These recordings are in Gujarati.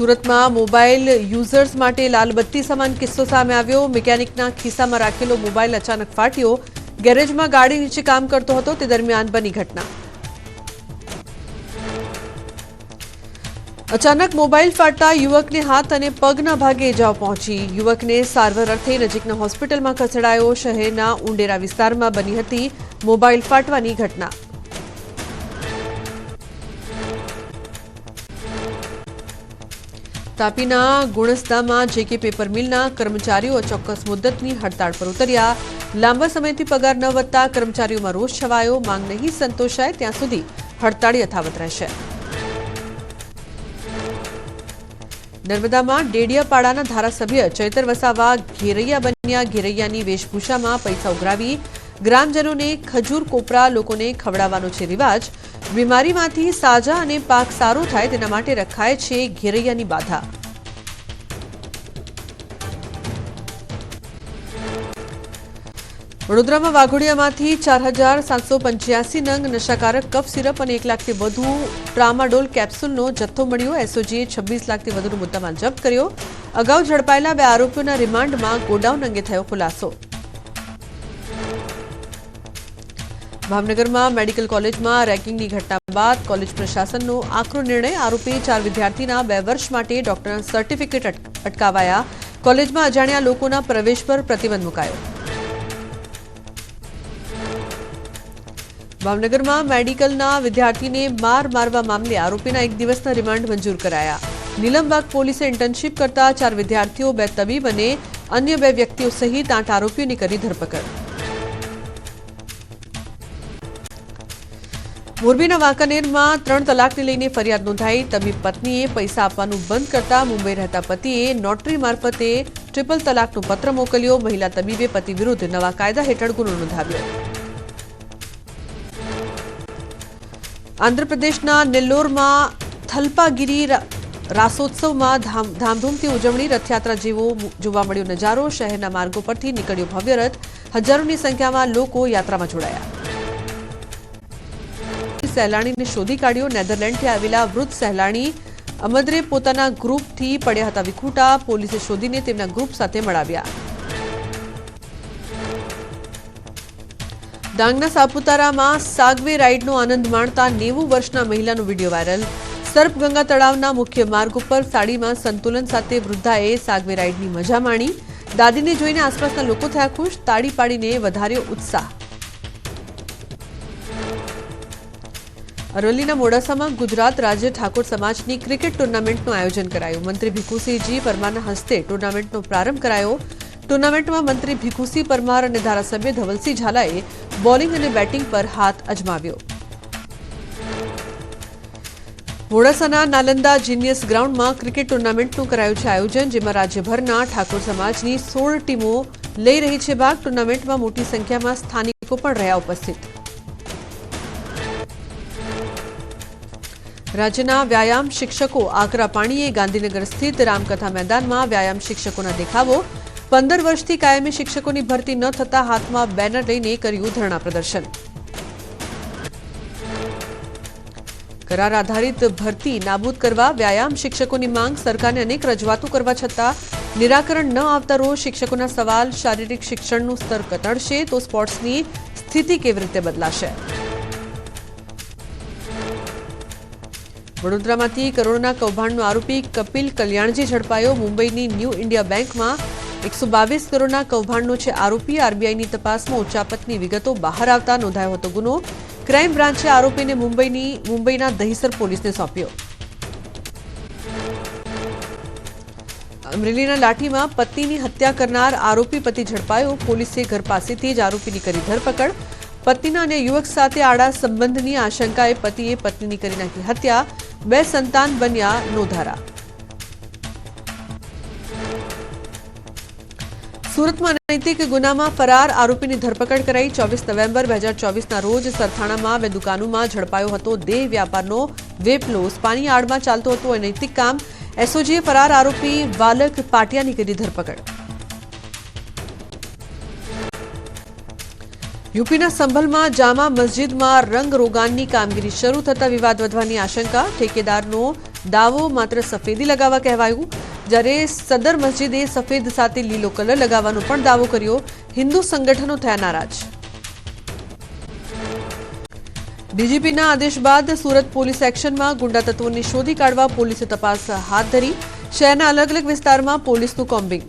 સુરતમાં મોબાઈલ યુઝર્સ માટે લાલબત્તી સમાન કિસ્સો સામે આવ્યો। મિકેનિકના ખિસ્સામાં રાખેલો મોબાઈલ અચાનક ફાટ્યો। ગેરેજમાં ગાડી નીચે કામ કરતો હતો તે દરમિયાન બની ઘટના। અચાનક મોબાઈલ ફાટતા યુવકને હાથ અને પગના ભાગે ઇજાઓ પહોંચી। યુવકને સારવાર અર્થે નજીકના હોસ્પિટલમાં ખસેડાયો। શહેરના ઉંડેરા વિસ્તારમાં બની હતી મોબાઈલ ફાટવાની ઘટના। તાપીના ગુણસદામાં જેકે પેપર મિલના કર્મચારીઓ અચોક્કસ મુદ્દતની હડતાળ પર ઉતર્યા। લાંબા સમયથી પગાર ન વધતા કર્મચારીઓમાં રોષ છવાયો। માંગ નહીં સંતોષાય ત્યાં સુધી હડતાળ યથાવત રહેશે। નર્મદામાં ડેડિયાપાડાના ધારાસભ્ય ચૈતર વસાવા ઘેરૈયા બન્યા। ઘેરૈયાની વેશભૂષામાં પૈસા ઉઘરાવી ગ્રામજનોને ખજૂર કોપરા લોકોને ખવડાવવાનો છે રિવાજ। બીમારીમાંથી સાજા અને પાક સારો થાય તેના માટે રખાય છે ઘેરૈયાની બાધા। વડોદરામાં વાઘોડિયામાંથી 4785 નંગ નશાકારક કફ સિરપ અને 1 લાખથી વધુ ટ્રામાડોલ કેપ્સ્યુલનો જથ્થો મળ્યો। એસઓજીએ 26 લાખથી વધુનો મુદ્દામાલ જપ્ત કર્યો। અગાઉ ઝડપાયેલા 2 આરોપીઓના રિમાન્ડમાં ગોડાઉન અંગે થયો ખુલાસો। ભાવનગરમાં મેડિકલ કોલેજમાં રેકિંગની ઘટના બાદ કોલેજ પ્રશાસનનો આકરો નિર્ણય। આરોપી 4 વિદ્યાર્થીના 2 વર્ષ માટે ડોક્ટરના સર્ટિફિકેટ અટકાવાયા। કોલેજમાં અજાણ્યા લોકોના પ્રવેશ પર પ્રતિબંધ મુકાયો। ભાવનગરમાં મેડિકલના વિદ્યાર્થીને મારવા મામલે આરોપીના 1 દિવસના રિમાન્ડ મંજૂર કરાયા। નીલમબાગ પોલીસે ઇન્ટર્નશીપ કરતા 4 વિદ્યાર્થીઓ, 2 તબીબ અને અન્ય 2 વ્યક્તિઓ સહિત 8 આરોપીઓની કરી ધરપકડ। મોરબીના વાંકાનેરમાં 3 તલાકને લઈને ફરિયાદ નોંધાઈ। તબીબ પત્નીએ પૈસા આપવાનું બંધ કરતા મુંબઈ રહેતા પતિએ નોટરી મારફતે ટ્રિપલ તલાકનો પત્ર મોકલ્યો। મહિલા તબીબે પતિ વિરુદ્ધ નવા કાયદા હેઠળ ગુનો નોંધાવ્યો। આંધ્રપ્રદેશના નેલ્લોરમાં થલપાગીરી રાસોત્સવમાં ધામધૂમથી ઉજવણી। રથયાત્રા જેવો જોવા મળ્યો નજારો। શહેરના માર્ગો પરથી નીકળ્યો ભવ્ય રથ। હજારોની સંખ્યામાં લોકો યાત્રામાં જોડાયા। સહેલાણીને શોધી કાઢ્યો। નેધરલેન્ડથી આવેલા વૃદ્ધ સહેલાણી અમદરે પોતાના ગ્રુપથી પડ્યા હતા વિખૂટા। પોલીસે શોધીને તેમના ગ્રુપ સાથે મળાવ્યા। ડાંગના સાપુતારામાં સાગવે રાઇડનો આનંદ માણતા 90 વર્ષના મહિલાનો વિડીયો વાયરલ। સર્પગંગા તળાવના મુખ્ય માર્ગ ઉપર સાડીમાં સંતુલન સાથે વૃદ્ધાએ સાગવે રાઇડની મજા માણી। દાદીને જોઈને આસપાસના લોકો થયા ખુશ। તાળી પાડીને વધાર્યો ઉત્સાહ। અરવલ્લીના મોડાસામાં ગુજરાત રાજ્ય ઠાકોર સમાજની ક્રિકેટ ટુર્નામેન્ટનું આયોજન કરાયું। મંત્રી ભીખુસિંહજી પરમારના હસ્તે ટુર્નામેન્ટનો પ્રારંભ કરાયો। ટુર્નામેન્ટમાં મંત્રી ભીખુસિંહ પરમાર અને ધારાસભ્ય ધવલસિંહ ઝાલાએ બોલિંગ અને બેટિંગ પર હાથ અજમાવ્યો। મોડાસાના નાલંદા જીનિયસ ગ્રાઉન્ડમાં ક્રિકેટ ટુર્નામેન્ટનું કરાયું છે આયોજન, જેમાં રાજ્યભરના ઠાકોર સમાજની 16 ટીમો લઈ રહી છે ભાગ। ટુર્નામેન્ટમાં મોટી સંખ્યામાં સ્થાનિકો પણ રહ્યા ઉપસ્થિત। રાજ્યના વ્યાયામ શિક્ષકો આકરા પાણીએ ગાંધીનગર સ્થિત રામકથા મેદાનમાં વ્યાયામ શિક્ષકોના દેખાવો। 15 વર્ષથી કાયમી શિક્ષકોની ભરતી ન થતા હાથમાં બેનર લઈને કર્યું ધરણા પ્રદર્શન। કરાર આધારિત ભરતી નાબૂદ કરવા વ્યાયામ શિક્ષકોની માંગ। સરકારને અનેક રજૂઆતો કરવા છતાં નિરાકરણ ન આવતા રોજ શિક્ષકોના સવાલ। શારીરિક શિક્ષણનું સ્તર ઘટશે તો સ્પોર્ટ્સની સ્થિતિ કેવી રીતે બદલાશે? વડોદરામાંથી કરોડોના કૌભાંડનો આરોપી કપિલ કલ્યાણજી ઝડપાયો। મુંબઈની ન્યૂ ઇન્ડિયા બેંકમાં 122 કરોડના કૌભાંડનો છે આરોપી। આરબીઆઈની તપાસમાં ઉચ્ચાપતની વિગતો બહાર આવતા નોંધાયો હતો ગુનો। ક્રાઇમ બ્રાન્ચે આરોપીને મુંબઈના દહીસર પોલીસને સોંપ્યો। અમરેલીના લાઠીમાં પત્નીની હત્યા કરનાર આરોપી પતિ ઝડપાયો। પોલીસે ઘર પાસેથી જ આરોપીની કરી ધરપકડ। પત્નીના અને યુવક સાથે આડા સંબંધની આશંકાએ પતિએ પત્નીની કરી નાખી હત્યા। 2 સંતાન બન્યા નોધારા। સુરતમાં અનૈતિક ગુનામાં ફરાર આરોપીની ધરપકડ કરાઈ। 24 નવેમ્બર 2024ના રોજ સરથાણામાં 2 દુકાનોમાં ઝડપાયો હતો દેહ વ્યાપારનો વેપલો। સ્પાની આડમાં ચાલતો હતો અનૈતિક કામ। એસઓજીએ ફરાર આરોપી વાલક પાટિયાની કરી ધરપકડ। यूपीના સંભલમાં જામા મસ્જિદમાં રંગ રોગાનની કામગીરી શરૂ થતા વિવાદ વધવાની આશંકા। ઠેકેદારનો દાવો માત્ર સફેદી લગાવવા કહેવાયું, જ્યારે સદર મસ્જિદે સફેદ સાથે લીલો કલર લગાવવાનો પણ દાવો કર્યો. હિન્દુ સંગઠનો થયા નારાજ. ડીજીપીના આદેશ બાદ સુરત પોલીસ એક્શનમાં. ગુંડા તત્વોને શોધી કાઢવા પોલીસે તપાસ હાથ ધરી. શહેરના અલગ અલગ વિસ્તારમાં પોલીસનું કોમ્બિંગ.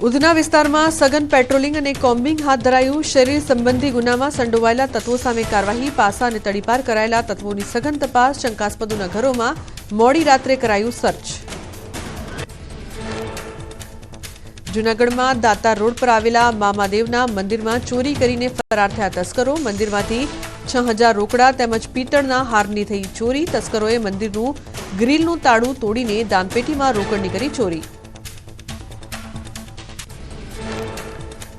ઉધના વિસ્તારમાં સઘન પેટ્રોલિંગ અને કોમ્બિંગ હાથ ધરાયું. શરીર સંબંધી ગુનામાં સંડોવાયેલા તત્વો સામે કાર્યવાહી. પાસા અને તડીપાર કરાયેલા તત્વોની સઘન તપાસ. શંકાસ્પદોના ઘરોમાં મોડી રાત્રે કરાયું સર્ચ. જૂનાગઢમાં દાતાર રોડ પર આવેલા મામાદેવના મંદિરમાં ચોરી કરીને ફરાર થયા તસ્કરો. મંદિરમાંથી 6,000 રોકડા તેમજ પિત્તળના હારની થઈ ચોરી. તસ્કરોએ મંદિરનું ગ્રીલનું તાળું તોડીને દાનપેટીમાં રોકડની કરી ચોરી.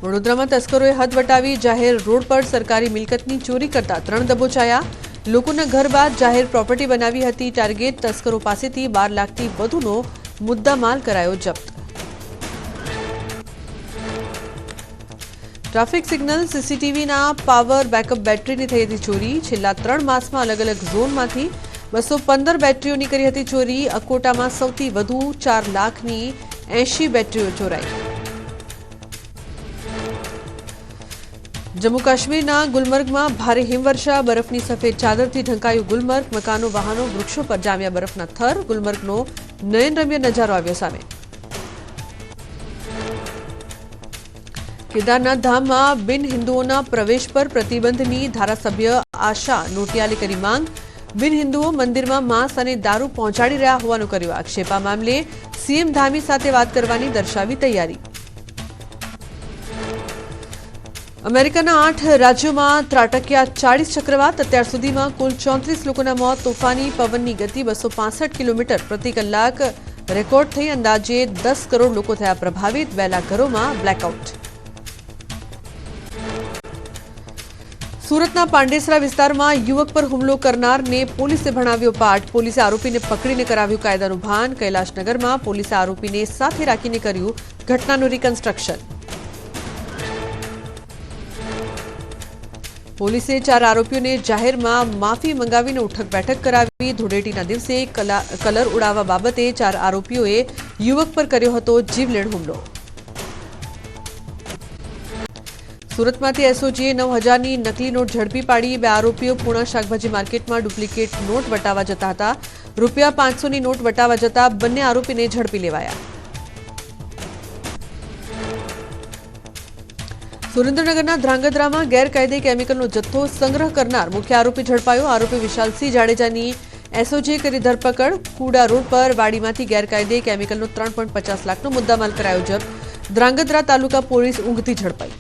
વડોદરામાં તસ્કરોએ હદ વટાવી જાહેર રોડ પર સરકારી મિલકતની ચોરી કરતા 3 દબોચાયા. લોકોના ઘર બાદ જાહેર પ્રોપર્ટી બનાવી હતી ટાર્ગેટ. તસ્કરો પાસેથી 12 લાખથી વધુનો મુદ્દામાલ કરાયો જપ્ત. ટ્રાફિક સિગ્નલ સીસીટીવીના પાવર બેકઅપ બેટરીની થઈ હતી ચોરી. છેલ્લા 3 માસમાં અલગ અલગ ઝોનમાંથી 215 બેટરીઓની કરી હતી ચોરી. અકોટામાં સૌથી વધુ 4 લાખની 80 બેટરીઓ ચોરાઈ. જમ્મુ કાશ્મીરના ગુલમર્ગમાં ભારે હિમવર્ષા. બરફની સફેદ ચાદરથી ઢંકાયું ગુલમર્ગ. મકાનો, વાહનો, વૃક્ષો પર જામ્યા બરફના થર. ગુલમર્ગનો નયનરમ્ય નજારો આવ્યો સામે. કેદારનાથ ધામમાં બિન હિન્દુઓના પ્રવેશ પર પ્રતિબંધની ધારાસભ્ય આશા નોટિયાલે કરી માંગ. બિન હિન્દુઓ મંદિરમાં માંસ અને દારૂ પહોંચાડી રહ્યા હોવાનું કર્યું આક્ષેપ. આ મામલે સીએમ ધામી સાથે વાત કરવાની દર્શાવી તૈયારી. અમેરિકાના 8 રાજ્યોમાં ત્રાટક્યા 40 ચક્રવાત. અત્યાર સુધીમાં કુલ 34 લોકોના મોત. તોફાની પવનની ગતિ 265 કિલોમીટર પ્રતિ કલાક રેકોર્ડ થઈ. અંદાજે 10 કરોડ લોકો થયા પ્રભાવિત. 2 લાખ ઘરોમાં બ્લેકઆઉટ. સુરતના પાંડેસરા વિસ્તારમાં યુવક પર હુમલો કરનારને પોલીસે ભણાવ્યો પાઠ. પોલીસે આરોપીને પકડીને કરાવ્યું કાયદાનું ભાન. કૈલાશનગરમાં પોલીસે આરોપીને સાથે રાખીને કર્યું ઘટનાનું રિકન્સ્ટ્રક્શન. પોલીસે 4 આરોપીઓને જાહેરમાં માફી મંગાવીને ઉઠક બેઠક કરાવી. ધૂળેટીના દિવસે કલર ઉડાવવા બાબતે 4 આરોપીઓએ યુવક પર કર્યો હતો જીવલેણ હુમલો. સુરતમાંથી એસઓજીએ 9,000ની નકલી નોટ ઝડપી પાડી. 2 આરોપીઓ પૂણા શાકભાજી માર્કેટમાં ડુપ્લિકેટ નોટ વટાવવા જતા હતા. ₹500ની નોટ વટાવવા જતા બંને આરોપીને ઝડપી લેવાયા. સુરેન્દ્રનગરના ધ્રાંગધ્રામાં ગેરકાયદે કેમિકલનો જથ્થો સંગ્રહ કરનાર મુખ્ય આરોપી ઝડપાયો. આરોપી વિશાલસિંહ જાડેજાની એસઓજીએ કરી ધરપકડ. કુડા રોડ પર વાડીમાંથી ગેરકાયદે કેમિકલનો 3.50 લાખનો મુદ્દામાલ કરાયો જપ્ત. ધ્રાંગધ્રા તાલુકા પોલીસ ઊંઘથી ઝડપાઈ.